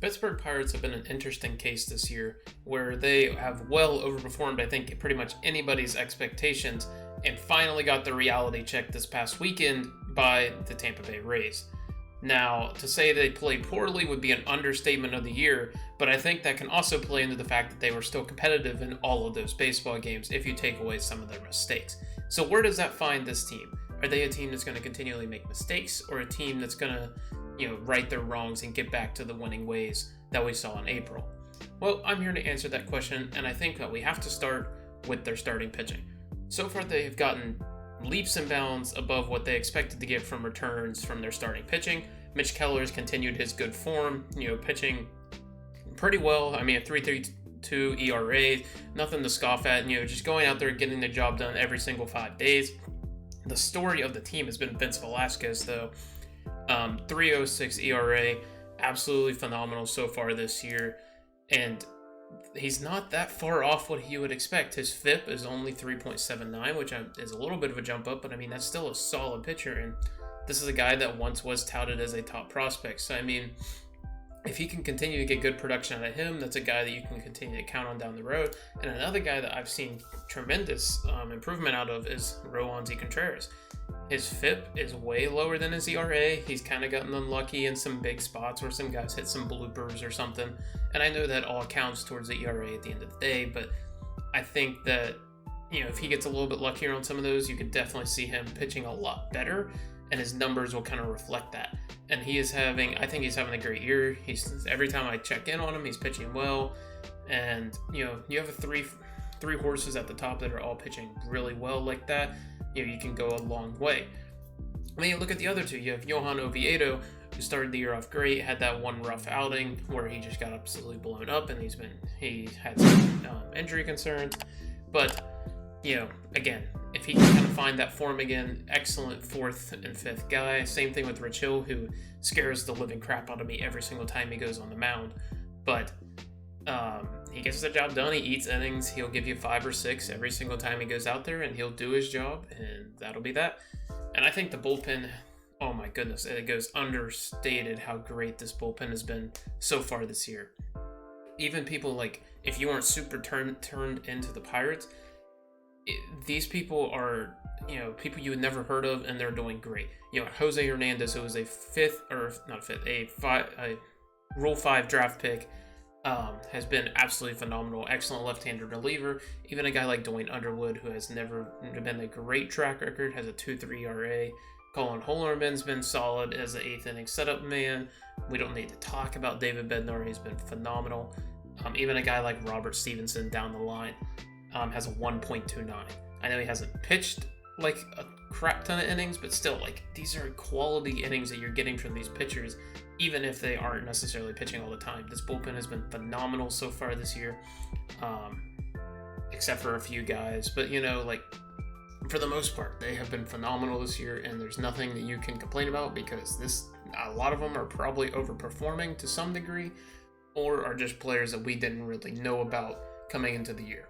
Pittsburgh Pirates have been an interesting case this year where they have well overperformed, I think, pretty much anybody's expectations and finally got the reality check this past weekend by the Tampa Bay Rays. Now, to say they played poorly would be an understatement of the year, but I think that can also play into the fact that they were still competitive in all of those baseball games if you take away some of their mistakes. So where does that find this team? Are they a team that's going to continually make mistakes, or a team that's going to right their wrongs and get back to the winning ways that we saw in April? Well, I'm here to answer that question, and I think that we have to start with their starting pitching. So far, they have gotten leaps and bounds above what they expected to get from returns from their starting pitching. Mitch Keller's continued his good form, pitching pretty well. I mean, a 3.32 ERA, nothing to scoff at, just going out there getting the job done every single 5 days. The story of the team has been Vince Velasquez, though. 3.06 ERA, absolutely phenomenal so far this year, and he's not that far off what you would expect. His FIP is only 3.79, which is a little bit of a jump up, but I mean, that's still a solid pitcher, and this is a guy that once was touted as a top prospect. So I mean, if he can continue to get good production out of him, that's a guy that you can continue to count on down the road. And another guy that I've seen tremendous improvement out of is Roansy Contreras. His FIP is way lower than his ERA. He's kind of gotten unlucky in some big spots where some guys hit some bloopers or something. And I know that all counts towards the ERA at the end of the day, but I think that, if he gets a little bit luckier on some of those, you could definitely see him pitching a lot better, and his numbers will kind of reflect that. And I think he's having a great year. Every time I check in on him, he's pitching well. And, you have three horses at the top that are all pitching really well like that. You can go a long way. I mean, you look at the other two. You have Johan Oviedo, who started the year off great, had that one rough outing where he just got absolutely blown up, and he had some injury concerns. But, again, if he can kind of find that form again, excellent 4th and 5th guy. Same thing with Rich Hill, who scares the living crap out of me every single time he goes on the mound. But he gets the job done. He eats innings. He'll give you 5 or 6 every single time he goes out there, and he'll do his job, and that'll be that. And I think the bullpen, oh my goodness, it goes understated how great this bullpen has been so far this year. Even people if you weren't super turned into the Pirates, these people are, people you had never heard of, and they're doing great. Jose Hernandez, who was a Rule 5 draft pick, has been absolutely phenomenal. Excellent left-handed reliever. Even a guy like Dwayne Underwood, who has never been a great track record, has a 2.3 ERA. Colin Hollerman's been solid as the 8th inning setup man. We don't need to talk about David Bednar. He's been phenomenal. Even a guy like Robert Stevenson down the line has a 1.29. I know he hasn't pitched like a crap ton of innings, but still, these are quality innings that you're getting from these pitchers, even if they aren't necessarily pitching all the time. This bullpen has been phenomenal so far this year, except for a few guys. But, for the most part, they have been phenomenal this year, and there's nothing that you can complain about because a lot of them are probably overperforming to some degree, or are just players that we didn't really know about coming into the year.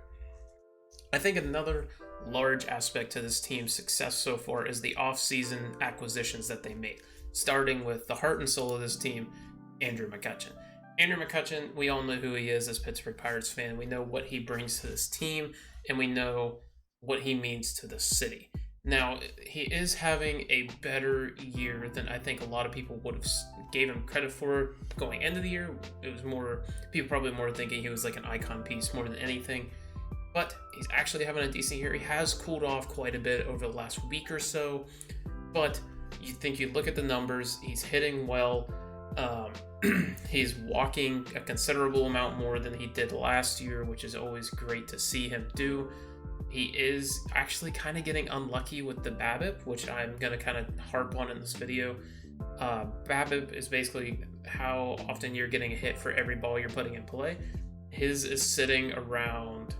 I think another large aspect to this team's success so far is the off-season acquisitions that they made, starting with the heart and soul of this team, Andrew McCutchen. Andrew McCutchen, we all know who he is as Pittsburgh Pirates fan. We know what he brings to this team, and we know what he means to the city. Now, he is having a better year than I think a lot of people would have gave him credit for going into the year. It was people probably more thinking he was like an icon piece more than anything. But he's actually having a decent year. He has cooled off quite a bit over the last week or so. But you look at the numbers, he's hitting well. He's walking a considerable amount more than he did last year, which is always great to see him do. He is actually kind of getting unlucky with the BABIP, which I'm going to kind of harp on in this video. BABIP is basically how often you're getting a hit for every ball you're putting in play. His is sitting around,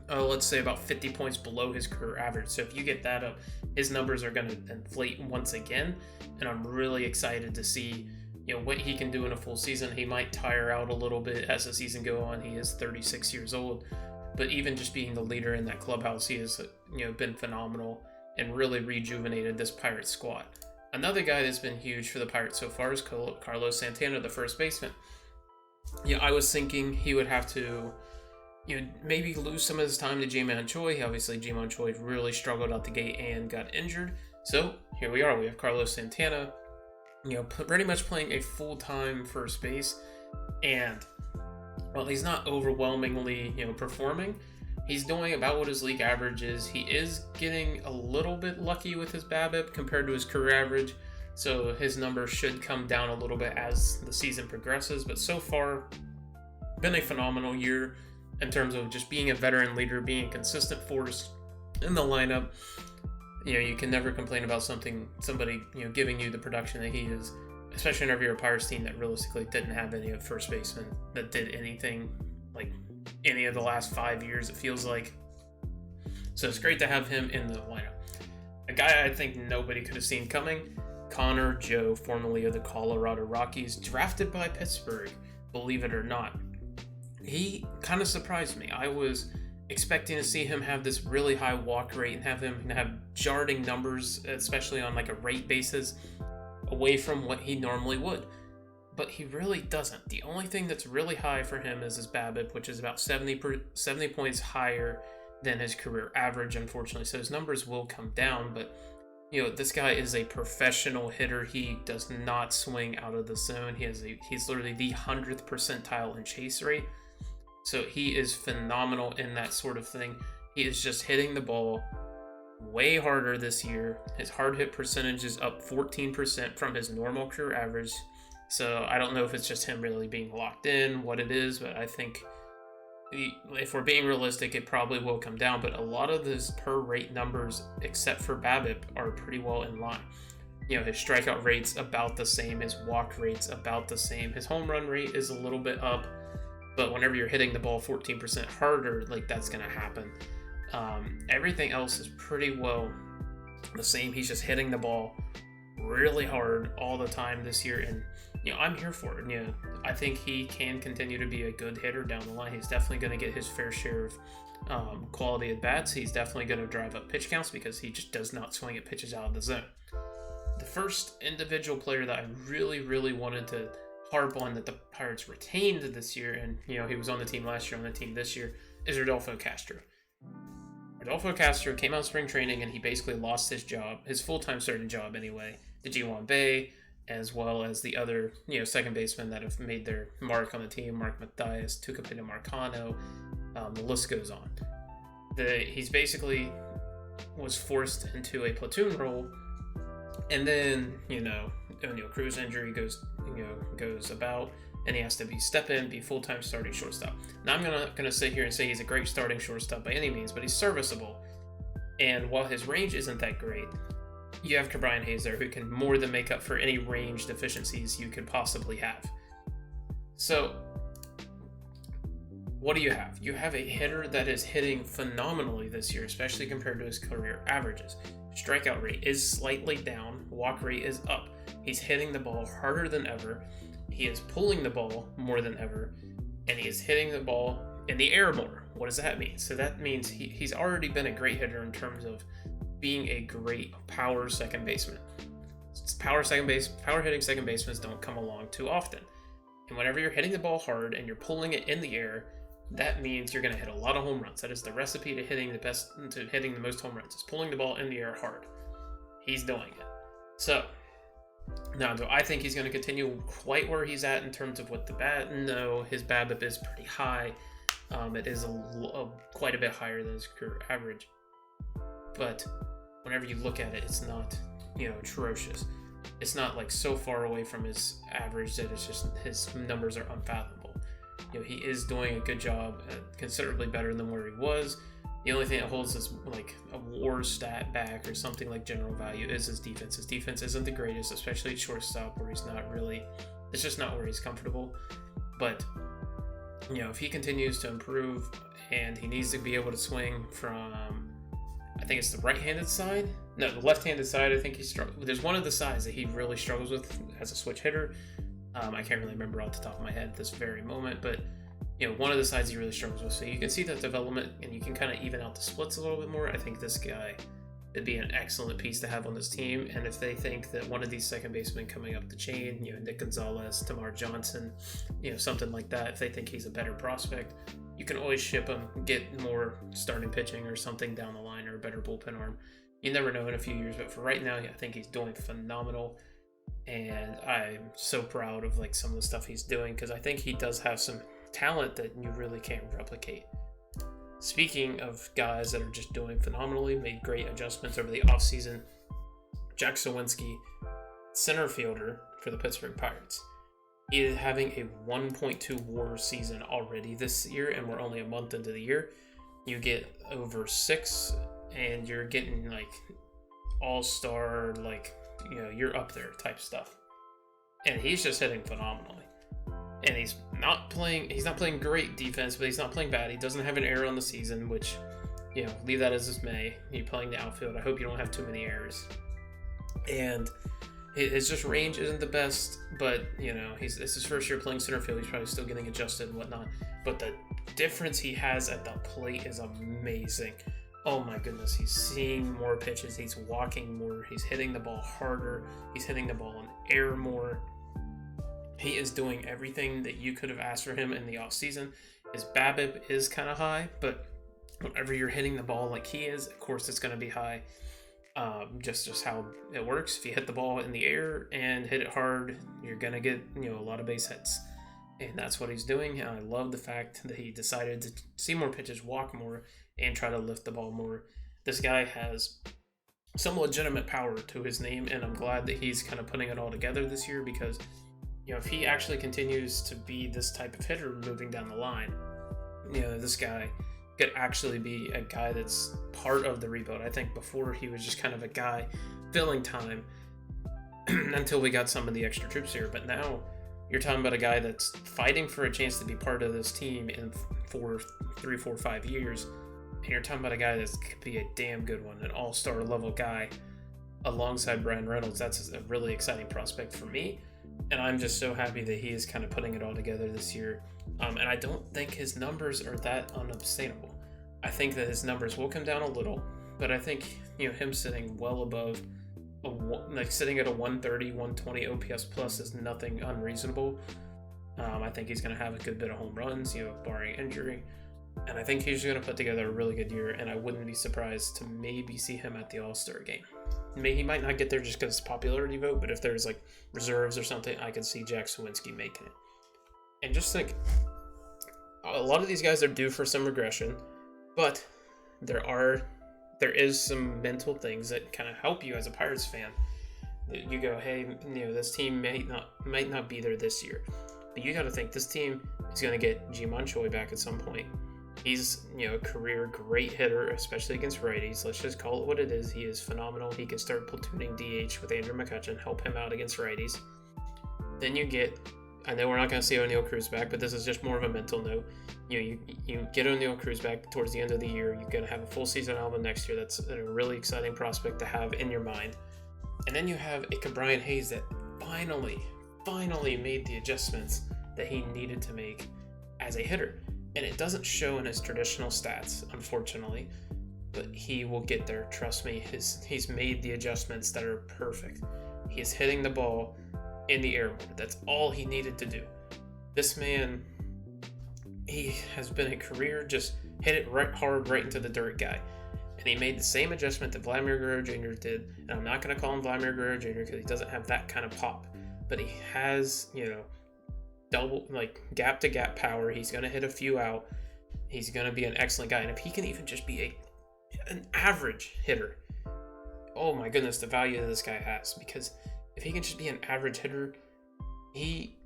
let's say about 50 points below his career average. So if you get that up, his numbers are going to inflate once again. And I'm really excited to see what he can do in a full season. He might tire out a little bit as the season go on. He is 36 years old. But even just being the leader in that clubhouse, he has been phenomenal and really rejuvenated this Pirates squad. Another guy that's been huge for the Pirates so far is Carlos Santana, the first baseman. Yeah, I was thinking he would have to, maybe lose some of his time to Ji-Man Choi. Obviously, Ji-Man Choi really struggled out the gate and got injured. So here we are. We have Carlos Santana, pretty much playing a full-time first base. And while he's not overwhelmingly, performing, he's doing about what his league average is. He is getting a little bit lucky with his BABIP compared to his career average. So his numbers should come down a little bit as the season progresses. But so far, been a phenomenal year in terms of just being a veteran leader, being a consistent force in the lineup. You can never complain about somebody, giving you the production that he is, especially whenever you're a Pirates team that realistically didn't have any of first basemen that did anything like any of the last 5 years, it feels like. So it's great to have him in the lineup. A guy I think nobody could have seen coming, Connor Joe, formerly of the Colorado Rockies, drafted by Pittsburgh, believe it or not. He kind of surprised me. I was expecting to see him have this really high walk rate and have him have jarring numbers, especially on like a rate basis, away from what he normally would. But he really doesn't. The only thing that's really high for him is his BABIP, which is about 70 points higher than his career average, unfortunately. So his numbers will come down, but this guy is a professional hitter. He does not swing out of the zone. He's literally the 100th percentile in chase rate. So he is phenomenal in that sort of thing. He is just hitting the ball way harder this year. His hard hit percentage is up 14% from his normal career average. So I don't know if it's just him really being locked in, what it is, but I think if we're being realistic, it probably will come down. But a lot of those per rate numbers, except for BABIP, are pretty well in line. His strikeout rate's about the same, his walk rate's about the same, his home run rate is a little bit up, but whenever you're hitting the ball 14% harder, like that's gonna happen. Everything else is pretty well the same. He's just hitting the ball really hard all the time this year, and I'm here for it. I think he can continue to be a good hitter down the line. He's definitely going to get his fair share of quality at bats. He's definitely going to drive up pitch counts because he just does not swing at pitches out of the zone. The first individual player that I really, really wanted to harp on that the Pirates retained this year, and he was on the team last year, on the team this year, is Rodolfo Castro. Rodolfo Castro came out of spring training and he basically lost his job, his full-time starting job anyway, to Ji-Hwan Bae, as well as the other, second basemen that have made their mark on the team, Mark Mathias, Tucupita Marcano, the list goes on. He's basically was forced into a platoon role, and then, O'Neal Cruz injury goes about, and he has to step in, be full-time starting shortstop. Now, I'm not going to sit here and say he's a great starting shortstop by any means, but he's serviceable. And while his range isn't that great, you have Ke'Bryan Hayes there who can more than make up for any range deficiencies you could possibly have. So, what do you have? You have a hitter that is hitting phenomenally this year, especially compared to his career averages. Strikeout rate is slightly down, walk rate is up. He's hitting the ball harder than ever. He is pulling the ball more than ever, and he is hitting the ball in the air more. What does that mean? So that means he's already been a great hitter in terms of being a great power second baseman. Power hitting second basemen don't come along too often. And whenever you're hitting the ball hard and you're pulling it in the air, that means you're going to hit a lot of home runs. That is the recipe to hitting the most home runs. Is pulling the ball in the air hard. He's doing it. So, now, do I think he's going to continue quite where he's at in terms of what the bat? No, his BABIP is pretty high. It is quite a bit higher than his career average. But whenever you look at it, it's not, atrocious. It's not like so far away from his average that it's just his numbers are unfathomable. He is doing a good job, considerably better than where he was. The only thing that holds his like a WAR stat back or something like general value is his defense. His defense isn't the greatest, especially at shortstop, where he's not really. It's just not where he's comfortable. But if he continues to improve, and he needs to be able to swing from, I think it's the right-handed side. No, the left-handed side. I think he struggles. There's one of the sides that he really struggles with as a switch hitter. I can't really remember off the top of my head at this very moment, but one of the sides he really struggles with. So you can see that development, and you can kind of even out the splits a little bit more. I think this guy it'd be an excellent piece to have on this team. And if they think that one of these second basemen coming up the chain, Nick Gonzalez, Tamar Johnson, something like that, if they think he's a better prospect, you can always ship him, get more starting pitching or something down the line, or a better bullpen arm. You never know in a few years, but for right now, I think he's doing phenomenal. And I'm so proud of some of the stuff he's doing, because I think he does have some talent that you really can't replicate. Speaking of guys that are just doing phenomenally, made great adjustments over the offseason, Jack Suwinski, center fielder for the Pittsburgh Pirates. He is having a 1.2 WAR season already this year, and we're only a month into the year. You get over 6, and you're getting all-star, you're up there type stuff. And he's just hitting phenomenally. And he's not playing great defense, but he's not playing bad. He doesn't have an error on the season, which, leave that as dismay. You're playing the outfield. I hope you don't have too many errors. And his just range isn't the best, but, it's his first year playing center field. He's probably still getting adjusted and whatnot. But the difference he has at the plate is amazing. Oh my goodness, he's seeing more pitches. He's walking more. He's hitting the ball harder. He's hitting the ball in air more. He is doing everything that you could have asked for him in the offseason. His BABIP is kind of high, but whenever you're hitting the ball like he is, of course it's going to be high. Just how it works. If you hit the ball in the air and hit it hard, you're going to get, a lot of base hits. And that's what he's doing. And I love the fact that he decided to see more pitches, walk more, and try to lift the ball more. This guy has some legitimate power to his name, and I'm glad that he's kind of putting it all together this year, because if he actually continues to be this type of hitter moving down the line, this guy could actually be a guy that's part of the rebuild. I think before he was just kind of a guy filling time until we got some of the extra troops here. But now you're talking about a guy that's fighting for a chance to be part of this team in 3, 4, 5 years. And you're talking about a guy that could be a damn good one, an all-star level guy alongside Brian Reynolds. That's a really exciting prospect for me. And I'm just so happy that he is kind of putting it all together this year. And I don't think his numbers are that unsustainable. I think that his numbers will come down a little, but I think, him sitting well above, sitting at a 130, 120 OPS plus is nothing unreasonable. I think he's going to have a good bit of home runs, barring injury. And I think he's going to put together a really good year, and I wouldn't be surprised to maybe see him at the All-Star game. He might not get there just because it's popularity vote, but if there's reserves or something, I could see Jack Suwinski making it. And just think, a lot of these guys are due for some regression, but there is some mental things that kind of help you as a Pirates fan. You go, hey, this team might not be there this year, but you got to think this team is going to get Ji-Man Choi back at some point. He's, a career great hitter, especially against righties. Let's just call it what it is. He is phenomenal. He can start platooning DH with Andrew McCutchen, help him out against righties. Then you get, I know we're not going to see O'Neal Cruz back, but this is just more of a mental note. You get O'Neal Cruz back towards the end of the year. You're going to have a full season album next year. That's a really exciting prospect to have in your mind. And then you have a Brian Hayes that finally made the adjustments that he needed to make as a hitter. And it doesn't show in his traditional stats, unfortunately, but he will get there. Trust me, he's made the adjustments that are perfect. He is hitting the ball in the air more. That's all he needed to do. This man, he has been a career just hit it right hard right into the dirt guy. And he made the same adjustment that Vladimir Guerrero Jr. did. And I'm not going to call him Vladimir Guerrero Jr. because he doesn't have that kind of pop. But he has, double, gap to gap power. He's going to hit a few out. He's going to be an excellent guy. And if he can even just be an average hitter, oh my goodness, the value that this guy has. Because if he can just be an average hitter, he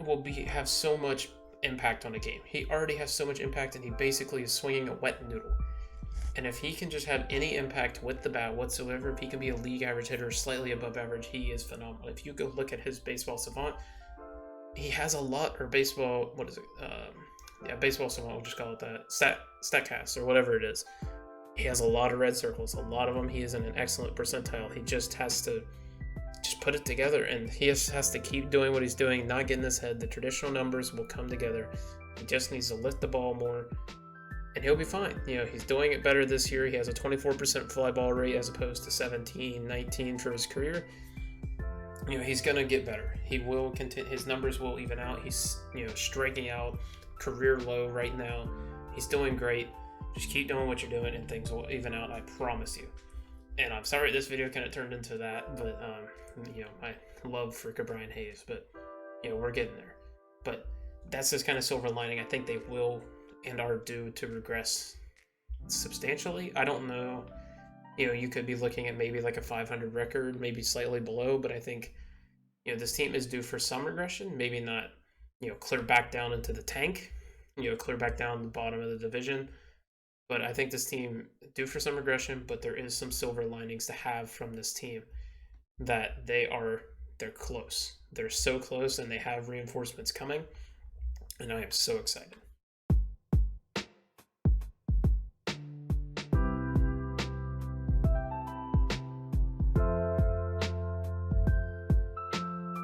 will have so much impact on a game. He already has so much impact, and he basically is swinging a wet noodle. And if he can just have any impact with the bat whatsoever, if he can be a league average hitter, slightly above average, he is phenomenal. If you go look at his baseball savant, he has a lot, or baseball, what is it? Baseball savant, we'll just call it that. Statcast, or whatever it is. He has a lot of red circles. A lot of them, he is in an excellent percentile. He just has to just put it together, and he has to keep doing what he's doing, not get in his head. The traditional numbers will come together. He just needs to lift the ball more, and he'll be fine. He's doing it better this year. He has a 24% fly ball rate as opposed to 17, 19 for his career. He's gonna get better. He will continue. His numbers will even out. He's striking out career low right now. He's doing great. Just keep doing what you're doing, and things will even out. I promise you. And I'm sorry this video kind of turned into that, but my love for Brian Hayes, but we're getting there. But that's this kind of silver lining. I think they will and are due to regress substantially. I don't know. You could be looking at maybe like a 500 record, maybe slightly below, but I think this team is due for some regression. Maybe not clear back down into the tank, clear back down the bottom of the division. But I think this team due for some regression, but there is some silver linings to have from this team, that they're close. They're so close, and they have reinforcements coming, and I am so excited.